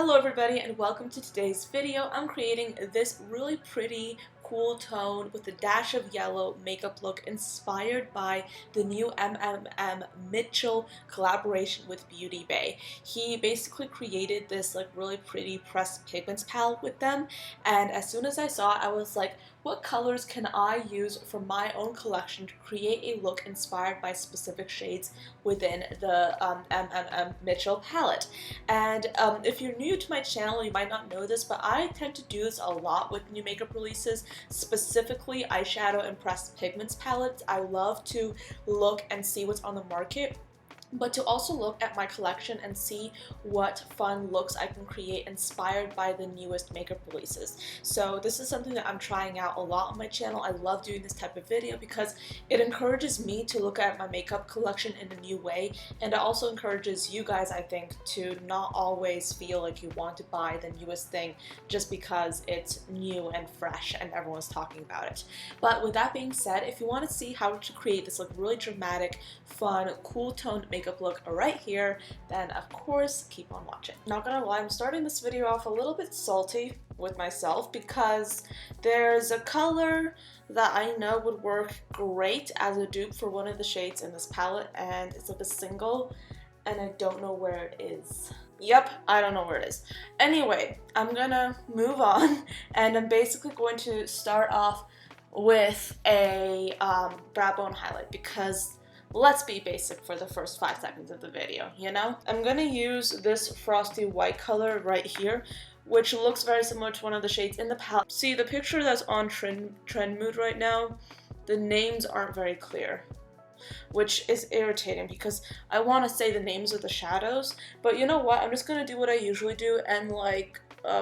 Hello everybody and welcome to today's video. I'm creating this really pretty cool tone with a dash of yellow makeup look inspired by the new MMMMITCHEL collaboration with Beauty Bay. He basically created this really pretty pressed pigments palette with them, and as soon as I saw it I was like, what colors can I use from my own collection to create a look inspired by specific shades within the MMMMITCHEL palette? And if you're new to my channel, you might not know this, but I tend to do this a lot with new makeup releases, specifically eyeshadow and pressed pigments palettes. I love to look and see what's on the market, but to also look at my collection and see what fun looks I can create inspired by the newest makeup releases. So this is something that I'm trying out a lot on my channel. I love doing this type of video because it encourages me to look at my makeup collection in a new way, and it also encourages you guys, I think, to not always feel like you want to buy the newest thing just because it's new and fresh and everyone's talking about it. But with that being said, if you want to see how to create this really dramatic, fun, cool toned makeup look right here, then of course keep on watching. Not gonna lie, I'm starting this video off a little bit salty with myself because there's a color that I know would work great as a dupe for one of the shades in this palette, and it's like a single and I don't know where it is. Yep, I don't know where it is. Anyway, I'm gonna move on and I'm basically going to start off with a brow bone highlight because let's be basic for the first 5 seconds of the video, you know? I'm gonna use this frosty white color right here, which looks very similar to one of the shades in the palette. See, the picture that's on trend mood right now, the names aren't very clear, which is irritating because I want to say the names of the shadows, but you know what? I'm just gonna do what I usually do and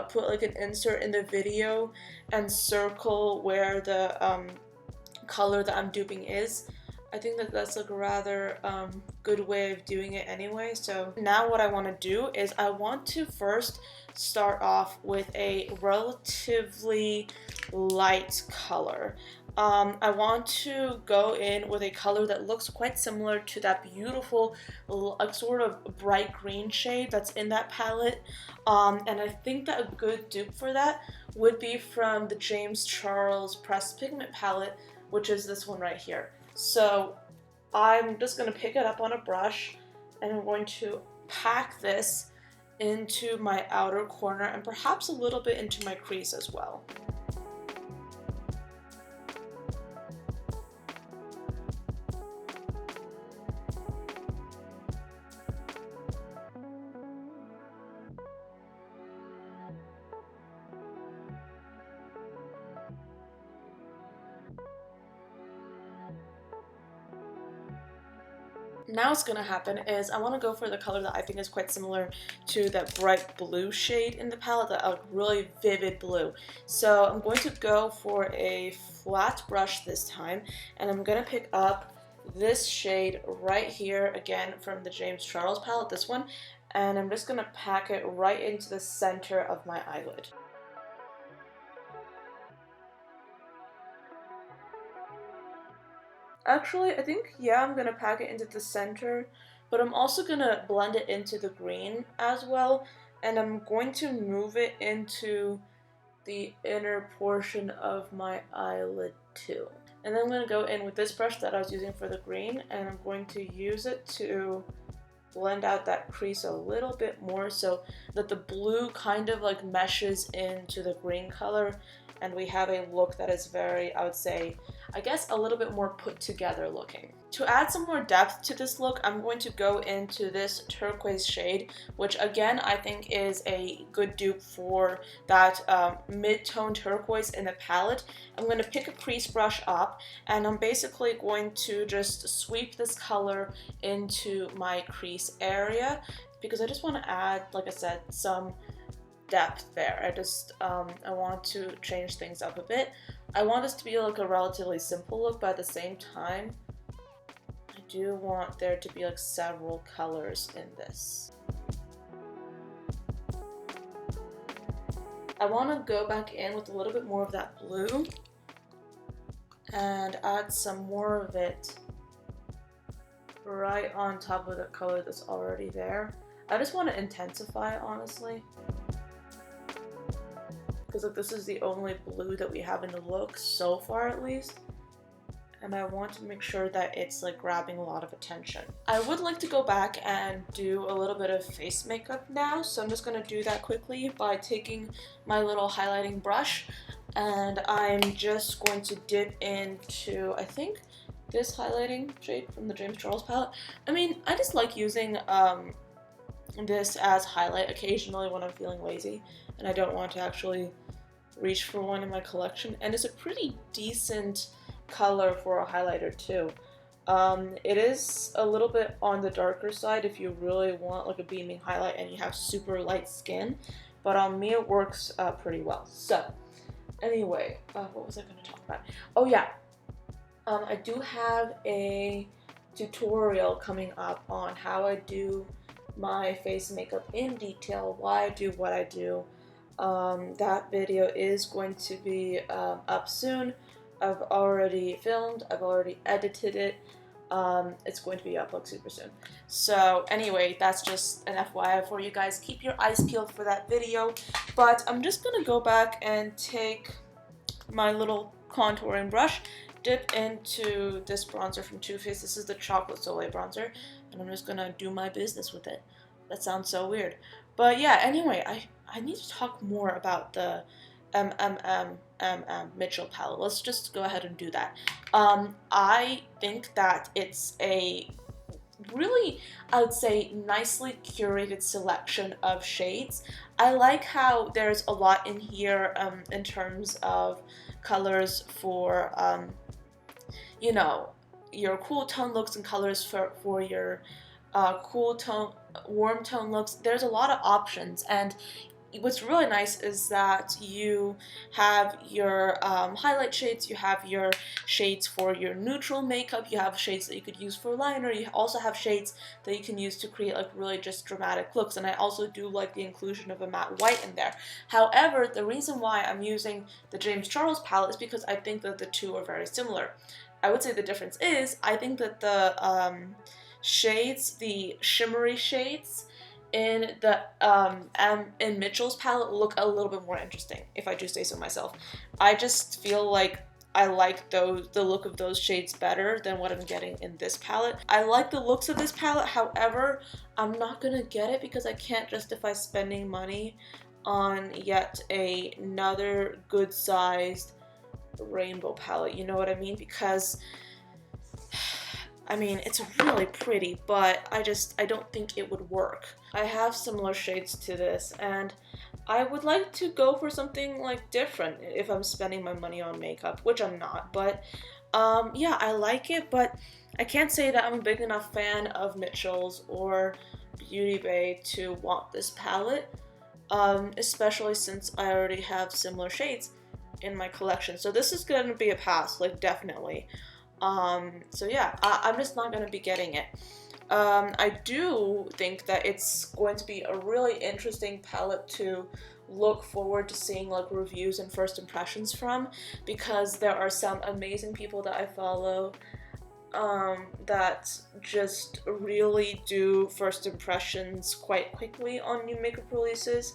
put an insert in the video and circle where the color that I'm duping is. I think that that's a rather good way of doing it anyway. So now what I want to do is I want to first start off with a relatively light color. I want to go in with a color that looks quite similar to that beautiful sort of bright green shade that's in that palette, and I think that a good dupe for that would be from the James Charles Pressed Pigment palette, which is this one right here. So I'm just going to pick it up on a brush and I'm going to pack this into my outer corner and perhaps a little bit into my crease as well. Now what's going to happen is I want to go for the color that I think is quite similar to that bright blue shade in the palette, that really vivid blue. So I'm going to go for a flat brush this time, and I'm going to pick up this shade right here, again from the James Charles palette, this one, and I'm just going to pack it right into the center of my eyelid. Actually, I think, yeah, I'm going to pack it into the center, but I'm also going to blend it into the green as well, and I'm going to move it into the inner portion of my eyelid too. And then I'm going to go in with this brush that I was using for the green, and I'm going to use it to blend out that crease a little bit more so that the blue kind of meshes into the green color, and we have a look that is very, I would say, I guess a little bit more put together looking. To add some more depth to this look, I'm going to go into this turquoise shade, which again I think is a good dupe for that mid-tone turquoise in the palette. I'm going to pick a crease brush up and I'm basically going to just sweep this color into my crease area because I just want to add, like I said, some depth there. I want to change things up a bit. I want this to be a relatively simple look, but at the same time I do want there to be several colors in this. I want to go back in with a little bit more of that blue and add some more of it right on top of the color that's already there. I just want to intensify it, honestly. because like this is the only blue that we have in the look so far at least. And I want to make sure that it's like grabbing a lot of attention. I would like to go back and do a little bit of face makeup now, so I'm just going to do that quickly by taking my little highlighting brush, and I'm just going to dip into, I think, this highlighting shade from the James Charles palette. I mean, I just like using this as highlight occasionally when I'm feeling lazy and I don't want to actually reach for one in my collection, and it's a pretty decent color for a highlighter too. It is a little bit on the darker side if you really want like a beaming highlight and you have super light skin, but on me it works pretty well. So anyway, what was I going to talk about? Oh yeah, I do have a tutorial coming up on how I do my face makeup in detail, why I do what I do. That video is going to be up soon. I've already filmed, I've already edited it. It's going to be up like super soon. So anyway, that's just an FYI for you guys. Keep your eyes peeled for that video. But I'm just gonna go back and take my little contouring brush, dip into this bronzer from Too Faced. This is the Chocolate Soleil bronzer, and I'm just gonna do my business with it. That sounds so weird. But yeah, anyway, I need to talk more about the MMMMITCHEL palette. Let's just go ahead and do that. I think that it's a really, I would say, nicely curated selection of shades. I like how there's a lot in here in terms of colors for, you know, your cool tone looks and colors for your cool tone, warm tone looks. There's a lot of options, and what's really nice is that you have your highlight shades, you have your shades for your neutral makeup, you have shades that you could use for liner, you also have shades that you can use to create like really just dramatic looks, and I also do like the inclusion of a matte white in there. However, the reason why I'm using the James Charles palette is because I think that the two are very similar. I would say the difference is, I think that the shades, the shimmery shades, in the in Mitchell's palette look a little bit more interesting, if I do say so myself. I just feel like I like the look of those shades better than what I'm getting in this palette. I like the looks of this palette, however, I'm not gonna get it because I can't justify spending money on yet another good sized rainbow palette, you know what I mean? Because I mean, it's really pretty, but I don't think it would work. I have similar shades to this, and I would like to go for something like different if I'm spending my money on makeup, which I'm not, but yeah, I like it, but I can't say that I'm a big enough fan of Mitchell's or Beauty Bay to want this palette, especially since I already have similar shades in my collection. So this is going to be a pass, like definitely. So yeah, I'm just not going to be getting it. I do think that it's going to be a really interesting palette to look forward to seeing like reviews and first impressions from, because there are some amazing people that I follow that just really do first impressions quite quickly on new makeup releases,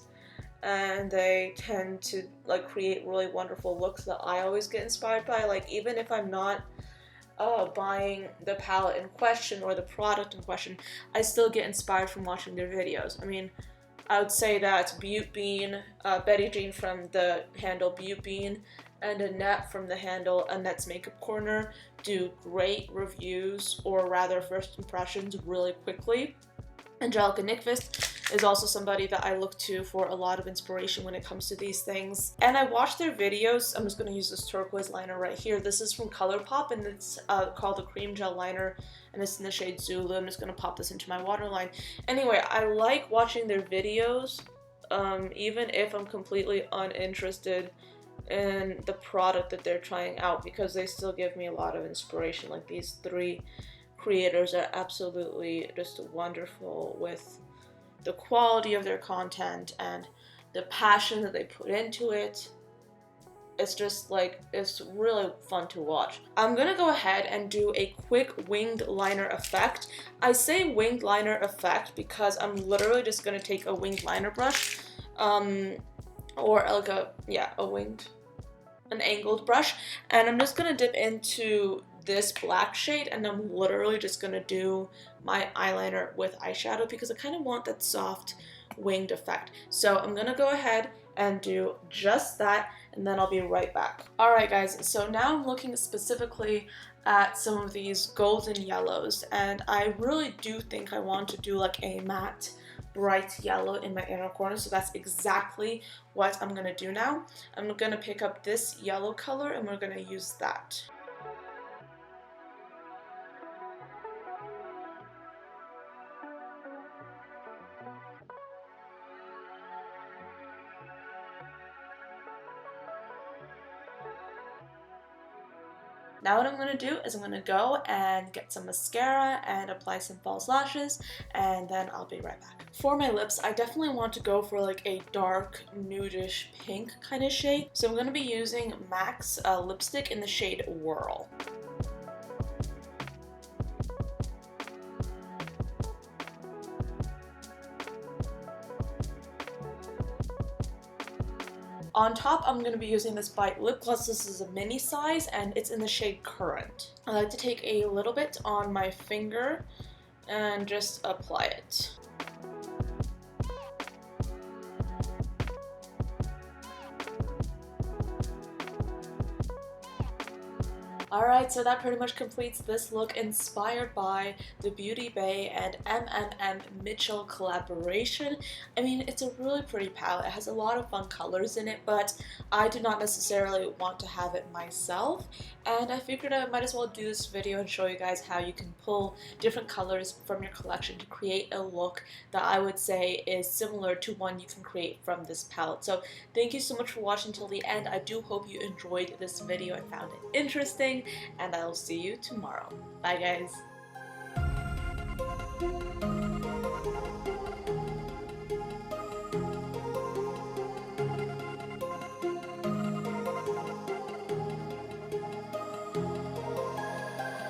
and they tend to like create really wonderful looks that I always get inspired by. Like even if I'm not buying the palette in question or the product in question, I still get inspired from watching their videos. I mean, I would say that Butte Bean, Betty Jean from the handle Butte Bean, and Annette from the handle Annette's Makeup Corner do great reviews, or rather first impressions, really quickly. Angelica Nyqvist is also somebody that I look to for a lot of inspiration when it comes to these things. And I watch their videos. I'm just going to use this turquoise liner right here. This is from ColourPop, and it's called the Cream Gel Liner, and it's in the shade Zulu. I'm just going to pop this into my waterline. Anyway, I like watching their videos, even if I'm completely uninterested in the product that they're trying out, because they still give me a lot of inspiration. Like these three creators are absolutely just wonderful with the quality of their content and the passion that they put into it. It's just like, it's really fun to watch. I'm gonna go ahead and do a quick winged liner effect. I say winged liner effect because I'm literally just gonna take a winged liner brush or like a winged, an angled brush, and I'm just gonna dip into this black shade, and I'm literally just gonna do my eyeliner with eyeshadow because I kind of want that soft winged effect. So I'm gonna go ahead and do just that, and then I'll be right back. Alright guys, so now I'm looking specifically at some of these golden yellows, and I really do think I want to do like a matte bright yellow in my inner corner, so that's exactly what I'm gonna do now. I'm gonna pick up this yellow color and we're gonna use that. Now what I'm going to do is I'm going to go and get some mascara and apply some false lashes, and then I'll be right back. For my lips, I definitely want to go for like a dark nudish pink kind of shade. So I'm going to be using MAC's lipstick in the shade Whirl. On top, I'm going to be using this Bite lip gloss. This is a mini size and it's in the shade Currant. I like to take a little bit on my finger and just apply it. Alright, so that pretty much completes this look inspired by the Beauty Bay and MMMMITCHEL collaboration. I mean, it's a really pretty palette. It has a lot of fun colors in it, but I do not necessarily want to have it myself. And I figured I might as well do this video and show you guys how you can pull different colors from your collection to create a look that I would say is similar to one you can create from this palette. So thank you so much for watching till the end. I do hope you enjoyed this video and found it interesting, and I'll see you tomorrow. Bye guys!